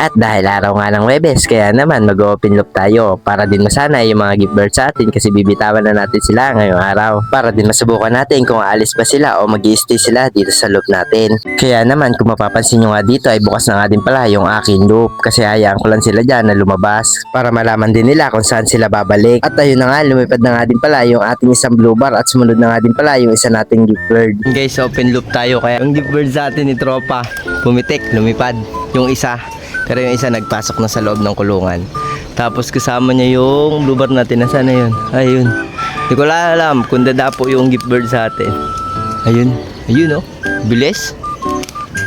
At dahil araw nga ng Webes, kaya naman mag-open loop tayo para din masana yung mga gift birds sa atin kasi bibitawan na natin sila ngayong araw. Para din masubukan natin kung aalis ba sila o mag-i-stay sila dito sa loop natin. Kaya naman kung mapapansin nyo nga dito ay bukas na nga din pala yung aking loop kasi hayaan ko lang sila dyan na lumabas para malaman din nila kung saan sila babalik. At ayun na nga, lumipad na nga din pala yung ating isang blue bar at sumunod na nga din pala yung isa nating gift bird. Guys, open loop tayo kaya yung gift bird sa atin ni Tropa pumitik, lumipad yung isa. Pero yung isa nagpasok na sa loob ng kulungan. Tapos kasama niya yung blue bar natin. Nasaan na yun? Ayun. Hindi ko alam kung dadapo yung gift bird sa atin. Ayun. Ayun oh. Bilis.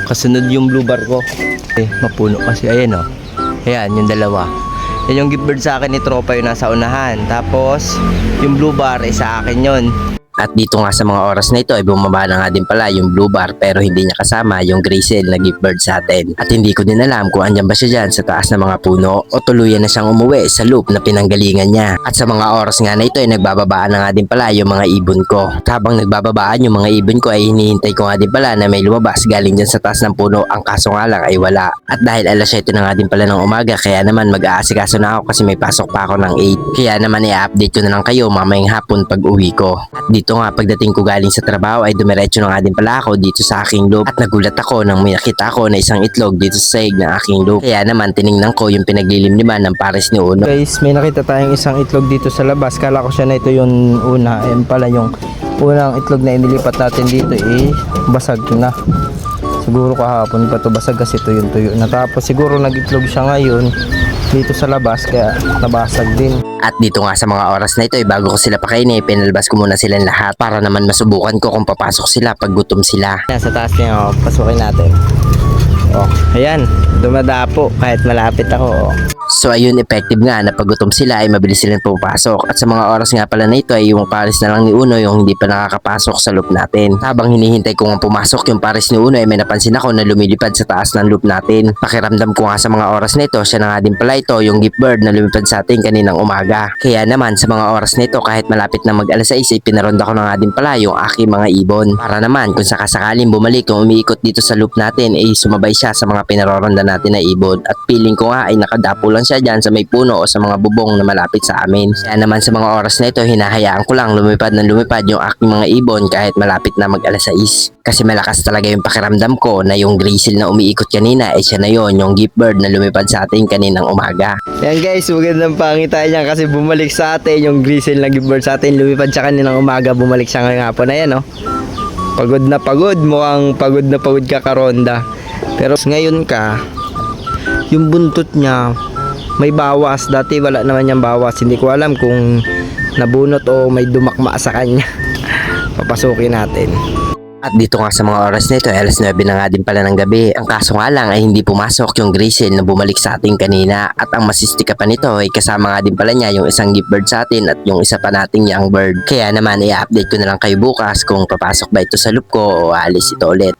Kasunod yung blue bar ko. Mapuno kasi. Ayan oh. Ayan yung dalawa. Yan yung gift bird sa akin ni Tropa yung nasa unahan. Tapos yung blue bar ay sa akin yun. At dito nga sa mga oras na ito ay bumaba na nga din pala yung blue bar pero hindi niya kasama yung grizzle na gift bird sa atin. At hindi ko din alam kung andyan ba siya dyan sa taas ng mga puno o tuluyan na siyang umuwi sa loop na pinanggalingan niya. At sa mga oras nga na ito ay nagbababaan na nga din pala yung mga ibon ko. At habang nagbababaan yung mga ibon ko ay hinihintay ko nga din pala na may lumabas galing dyan sa taas ng puno. Ang kaso nga lang ay wala. At dahil alas 7 na nga din pala ng umaga kaya naman mag-aasikaso na ako kasi may pasok pa ako ng 8. Kaya naman i-update ko na lang kayo mamayang hapon pag uwi ko. At dito nga pagdating ko galing sa trabaho ay dumiretso na nga din pala ako dito sa aking loop at nagulat ako nang may nakita ako na isang itlog dito sa sahig ng aking loop. Kaya naman tiningnan ko yung pinaglilimliman ng pares ni Uno. Guys, may nakita tayong isang itlog dito sa labas. Kala ko siya na ito yung una. Ayan pala yung unang itlog na inilipat natin dito basag na. Siguro kahapon pa to basag kasi tuyo na. Tapos siguro nag-itlog siya ngayon dito sa labas kaya nabasag din. At dito nga sa mga oras na ito ay bago ko sila pakainin, pinalabas ko muna silang lahat para naman masubukan ko kung papasok sila pag gutom sila. Sa taas niya, pasukin natin. Oh, ayan, dumadapo kahit malapit ako. So ayun, effective nga na pag gutom sila ay mabilis silang pumapasok. At sa mga oras nga pala na ito ay yung pares na lang ni Uno yung hindi pa nakakapasok sa loop natin. Habang hinihintay ko nga pumasok yung pares ni Uno ay may napansin ako na lumilipad sa taas ng loop natin. Pakiramdam ko nga sa mga oras na ito, siya na nga din pala ito yung gift bird na lumipad sa atin kaninang umaga. Kaya naman sa mga oras na ito kahit malapit na mag alas 6 ay pinaronda ko na nga din pala yung aking mga ibon. Para naman kung sakasakaling bumalik kung umiikot dito sa loop natin ay sumabay siya sa mga pinaroronda natin na ibon. At feeling ko nga ay nakadapo lang siya dyan sa may puno o sa mga bubong na malapit sa amin. Kaya naman sa mga oras na ito hinahayaan ko lang lumipad ng lumipad yung aking mga ibon kahit malapit na mag alas 6. Kasi malakas talaga yung pakiramdam ko na yung grizzle na umiikot kanina ay siya na yon yung gift bird na lumipad sa atin kaninang umaga. Yan guys, magandang pangitain niya kasi bumalik sa atin yung grizzle na gift bird sa atin. Lumipad siya kaninang umaga, bumalik siya ngayong hapon. Ayan oh. Pagod na pagod, mukhang pagod na pagod ka karonda. Pero ngayon ka, yung buntot niya may bawas. Dati wala naman niyang bawas. Hindi ko alam kung nabunot o may dumakma sa kanya. Papasukin natin. At dito nga sa mga oras na ito, alas 9 na nga din pala ng gabi. Ang kaso nga lang ay hindi pumasok yung grizzle na bumalik sa atin kanina. At ang masistika pa nito ay kasama nga din pala niya yung isang gift bird sa atin at yung isa pa nating young bird. Kaya naman i-update ko na lang kayo bukas kung papasok ba ito sa loop ko o alis ito ulit.